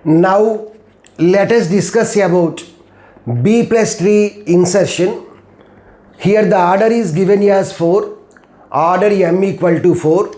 Now let us discuss about B plus tree insertion. Here the order is given as 4, order m equal to 4.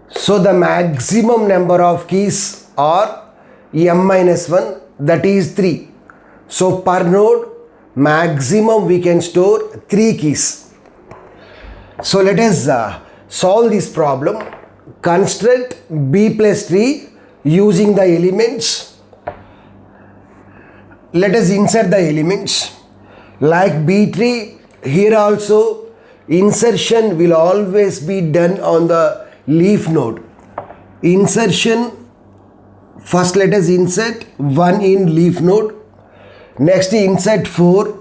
So the maximum number of keys are m minus 1, that is 3. So per node maximum we can store 3 keys. So let us solve this problem. Construct B plus tree using the elements. Let us insert the elements. Like B tree, here also insertion will always be done on the leaf node. Insertion, first let us insert 1 in leaf node. Next insert 4.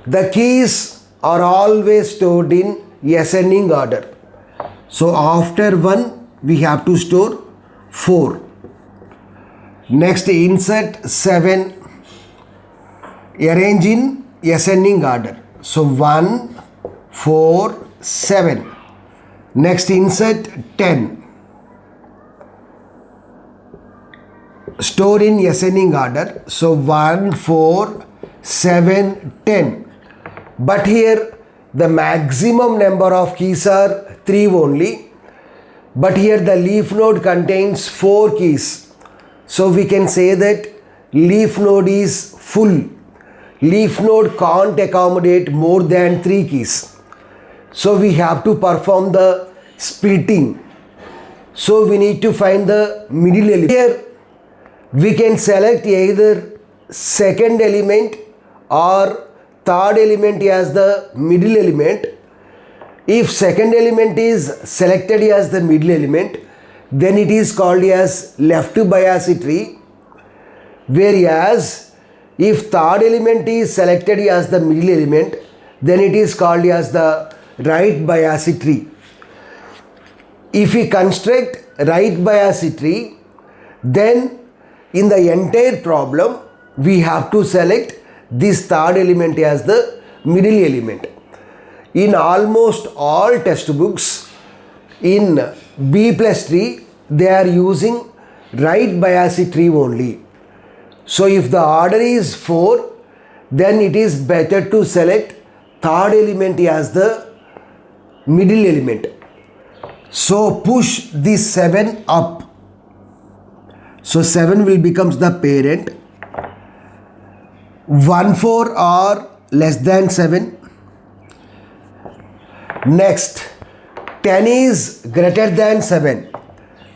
The keys are always stored in ascending order. So after 1 we have to store 4. Next insert 7. Arrange in ascending order. So 1, 4, 7. Next insert 10. Store in ascending order. So 1, 4, 7, 10. But here the maximum number of keys are 3 only. But here the leaf node contains 4 keys. So we can say that leaf node is full. Leaf node can't accommodate more than 3 keys. So we have to perform the splitting. So we need to find the middle element. Here we can select either second element or third element as the middle element. If second element is selected as the middle element, then it is called as left bias tree. Whereas if third element is selected as the middle element, then it is called as the right bias tree. If we construct right bias tree, then in the entire problem we have to select this third element as the middle element. In almost all textbooks in B plus tree, they are using right bias tree only. So if the order is 4, then it is better to select third element as the middle element. So push this 7 up. So 7 will becomes the parent. 1, 4 are less than 7. Next, 10 is greater than 7.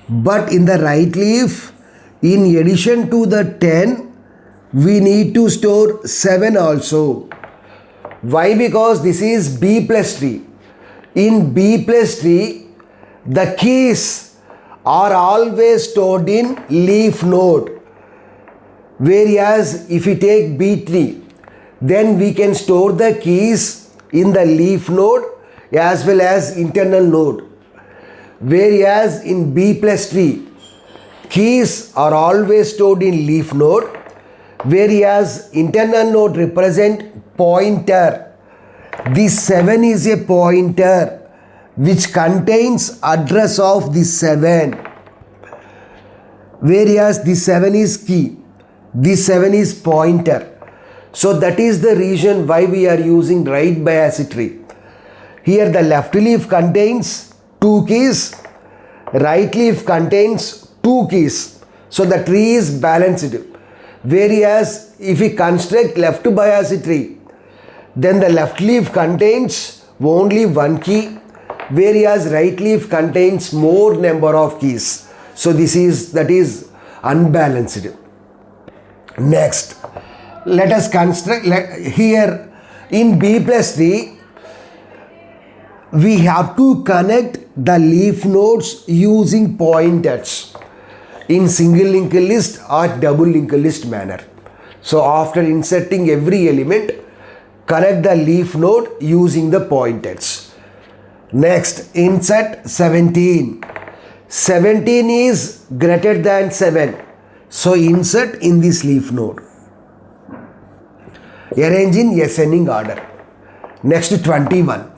But in the right leaf, in addition to the 10, we need to store 7 also. Why? Because this is B plus tree. In B plus tree, the keys are always stored in leaf node. Whereas if we take B tree, then we can store the keys in the leaf node as well as internal node. Whereas in B plus tree, keys are always stored in leaf node, whereas internal node represent pointer. This 7 is a pointer which contains address of this 7. Whereas this 7 is key. This 7 is pointer. So that is the reason why we are using right bias tree. Here the left leaf contains 2 keys. Right leaf contains 2 keys. So the tree is balanced. Whereas if we construct left bias tree, then the left leaf contains only 1 key, whereas right leaf contains more number of keys. So that is unbalanced. Next, let us construct here in B plus tree, we have to connect the leaf nodes using pointers in single linked list or double linked list manner. So after inserting every element, connect the leaf node using the pointers. Next, insert 17. 17 is greater than 7. So insert in this leaf node. Arrange in ascending order. Next, 21.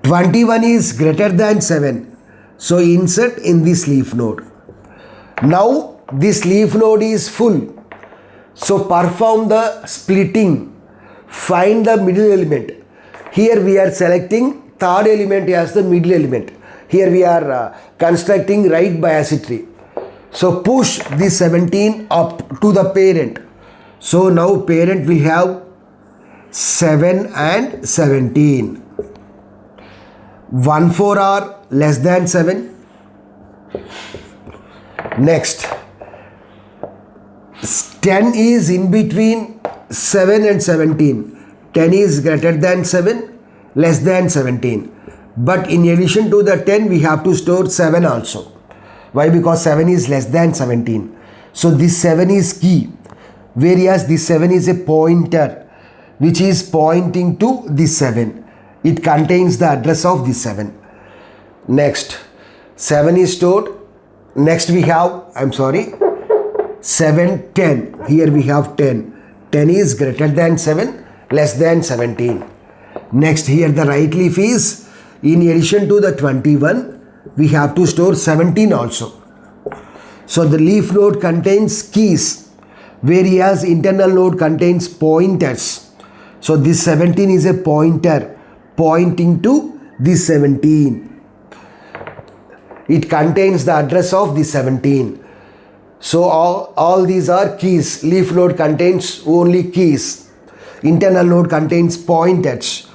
21 is greater than 7. So insert in this leaf node. Now this leaf node is full. So perform the splitting. Find the middle element. Here we are selecting third element as the middle element. Here we are constructing right bias tree. So push this 17 up to the parent. So now parent will have 7 and 17. 1, 4 are less than 7. Next, 10 is in between 7 and 17. 10 is greater than 7, less than 17. But in addition to the 10, we have to store 7 also. Why? Because 7 is less than 17. So this 7 is key. Whereas this 7 is a pointer which is pointing to this 7. It contains the address of this 7. Next, 7 is stored. Next we have, 7, 10. Here we have 10. 10 is greater than 7, less than 17. Next, here the right leaf is, in addition to the 21, we have to store 17 also. So the leaf node contains keys, whereas internal node contains pointers. So this 17 is a pointer pointing to this 17. It contains the address of the 17. So all these are keys. Leaf node contains only keys. Internal node contains pointers.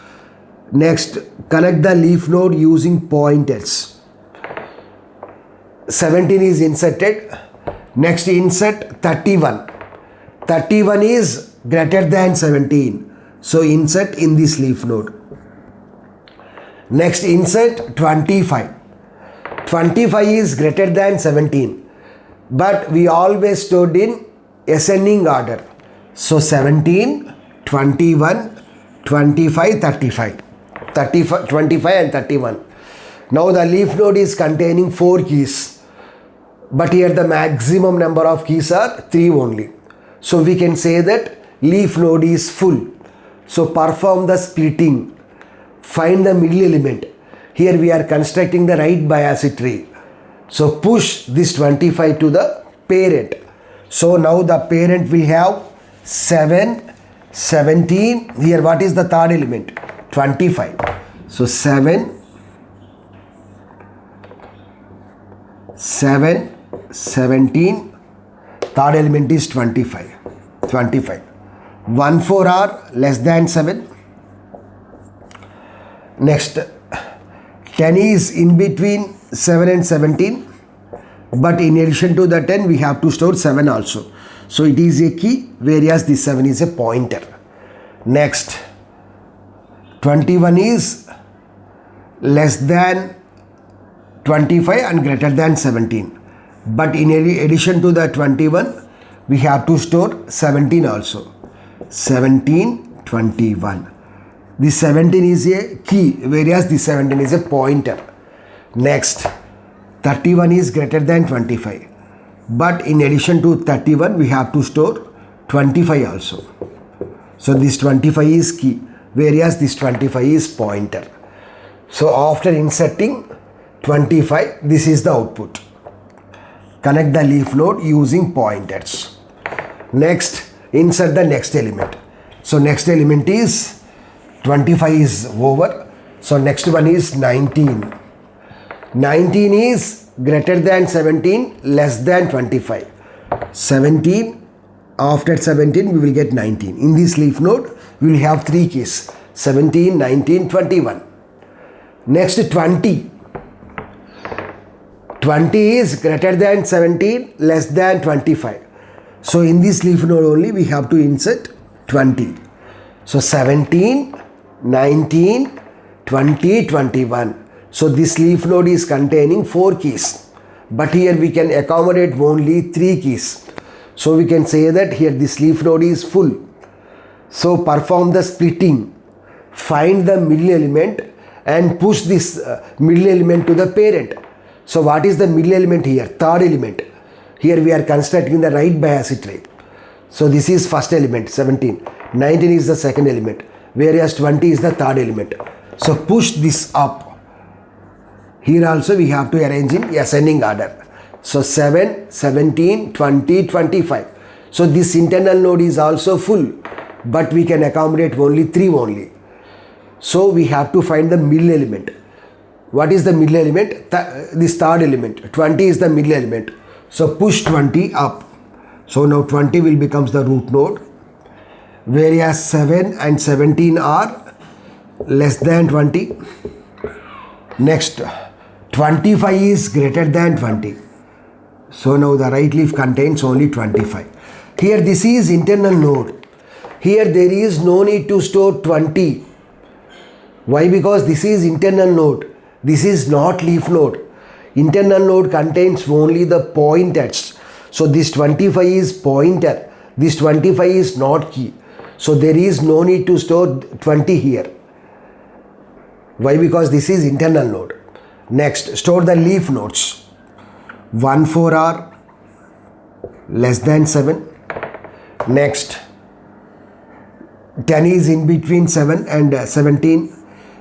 Next, connect the leaf node using pointers. 17 is inserted. Next, insert 31. 31 is greater than 17. So insert in this leaf node. Next, insert 25. 25 is greater than 17, but we always stored in ascending order. So 17, 21, 25, 35. 25 and 31. Now the leaf node is containing 4 keys, but here the maximum number of keys are 3 only. So we can say that leaf node is full. So perform the splitting. Find the middle element. Here we are constructing the right bias tree. So push this 25 to the parent. So now the parent will have 7, 17. Here what is the third element? 25. So 7, 17. Third element is 25. 1, 4 are less than 7. Next, 10 is in between 7 and 17, but in addition to the 10 we have to store 7 also. So it is a key, whereas this 7 is a pointer. Next, 21 is less than 25 and greater than 17, but in addition to the 21 we have to store 17 also. 17, 21. This 17 is a key, whereas this 17 is a pointer. Next, 31 is greater than 25. But in addition to 31, we have to store 25 also. So this 25 is key, whereas this 25 is pointer. So after inserting 25, this is the output. Connect the leaf node using pointers. Next, insert the next element. So next element is 25 is over. So next one is 19. 19 is greater than 17, less than 25. 17, after 17 we will get 19. In this leaf node we will have 3 keys: 17, 19, 21. Next, 20. 20 is greater than 17, less than 25. So in this leaf node only we have to insert 20. So 17, 19, 20, 21. So this leaf node is containing 4 keys, but here we can accommodate only 3 keys. So we can say that here this leaf node is full. So perform the splitting. Find the middle element and push this middle element to the parent. So what is the middle element here? Third element. Here we are constructing the right bias tree. So this is first element, 17. 19 is the second element, whereas 20 is the third element. So push this up. Here also we have to arrange in ascending order. So 7, 17, 20, 25. So this internal node is also full, but we can accommodate only 3 only. So we have to find the middle element. What is the middle element? This third element. 20 is the middle element. So push 20 up. So now 20 will becomes the root node, whereas 7 and 17 are less than 20. Next, 25 is greater than 20. So now the right leaf contains only 25. Here this is internal node. Here there is no need to store 20. Why? Because this is internal node. This is not leaf node. Internal node contains only the pointers. So this 25 is pointer. This 25 is not key. So there is no need to store 20 here. Why? Because this is internal node. Next, store the leaf nodes. 1, 4 are less than 7. Next, 10 is in between 7 and 17.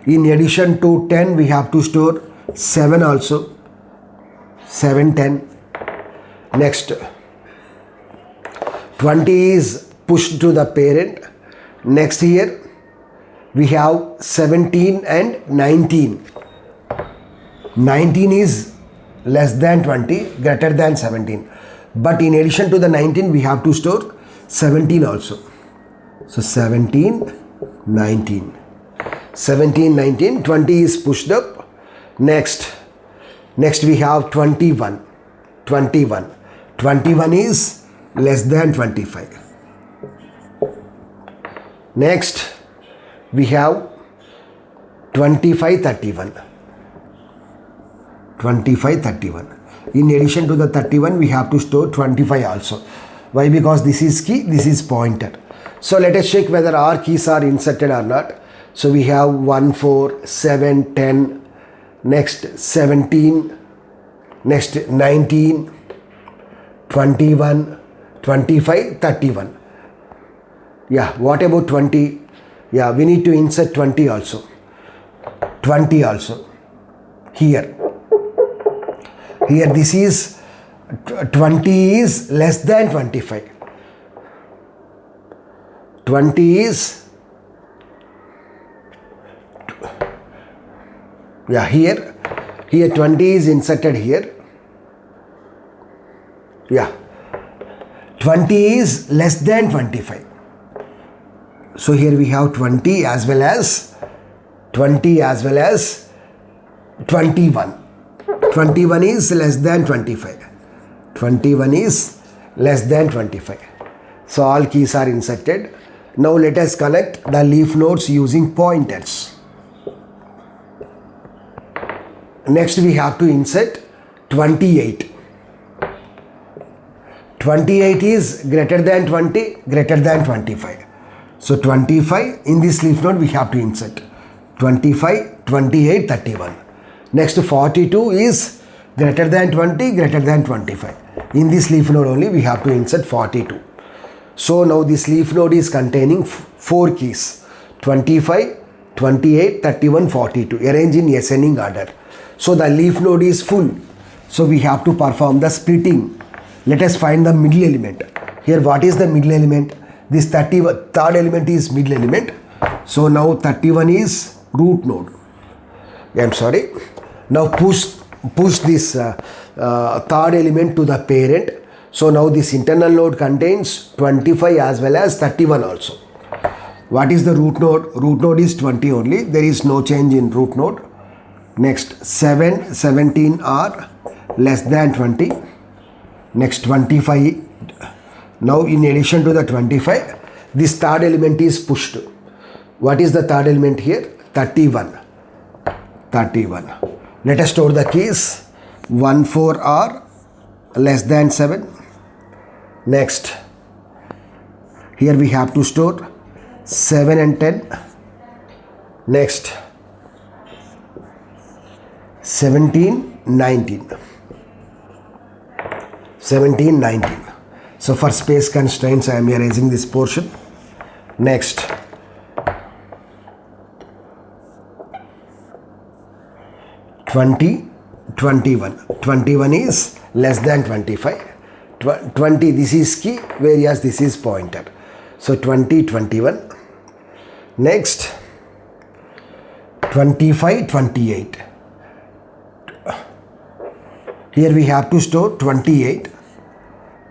In addition to 10, we have to store 7 also. 7, 10. Next, 20 is pushed to the parent. Next here, we have 17 and 19. 19 is less than 20, greater than 17. But in addition to the 19, we have to store 17 also. So 17, 19. 17, 19, 20 is pushed up. Next we have 21. 21. 21 is less than 25. Next, we have 25, 31. 25, 31. In addition to the 31, we have to store 25 also. Why? Because this is key, this is pointer. So let us check whether our keys are inserted or not. So we have 1, 4, 7, 10, next 17, next 19, 21, 25, 31. Yeah, what about 20? Yeah, we need to insert 20 also. 20 also. Here this is 20 is less than 25. 20 is, yeah, here 20 is inserted here. Yeah, 20 is less than 25. So here we have 20 as well as 21. 21 is less than 25. 21 is less than 25. So all keys are inserted. Now let us connect the leaf nodes using pointers. Next we have to insert 28. 28 is greater than 20, greater than 25. So 25 in this leaf node we have to insert. 25, 28, 31. Next 42 is greater than 20, greater than 25. In this leaf node only we have to insert 42. So now this leaf node is containing 4 keys. 25, 28, 31, 42. Arranged in ascending order. So the leaf node is full. So we have to perform the splitting. Let us find the middle element. Here what is the middle element? This third element is middle element. So now 31 is root node. I'm sorry. Now push this third element to the parent. So now this internal node contains 25 as well as 31 also. What is the root node? Root node is 20 only. There is no change in root node. Next 7, 17 are less than 20. Next 25. Now in addition to the 25, this third element is pushed. What is the third element here? 31. 31. Let us store the keys. 1, 4 are less than 7. Next, here we have to store 7 and 10. Next, 17, 19. 17, 19. So for space constraints, I am erasing this portion. Next, 20, 21. 21 is less than 25. 20, this is key, whereas this is pointer. So 20, 21. Next, 25, 28. Here we have to store 28.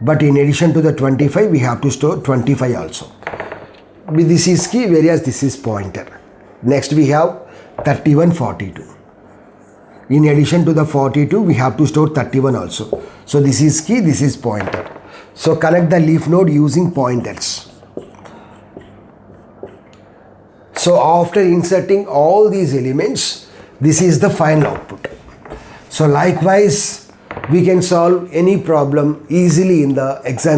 But in addition to the 25, we have to store 25 also. This is key, whereas this is pointer. Next we have 31, 42. In addition to the 42, we have to store 31 also. So this is key, this is pointer. So connect the leaf node using pointers. So after inserting all these elements, this is the final output. So likewise, we can solve any problem easily in the exam.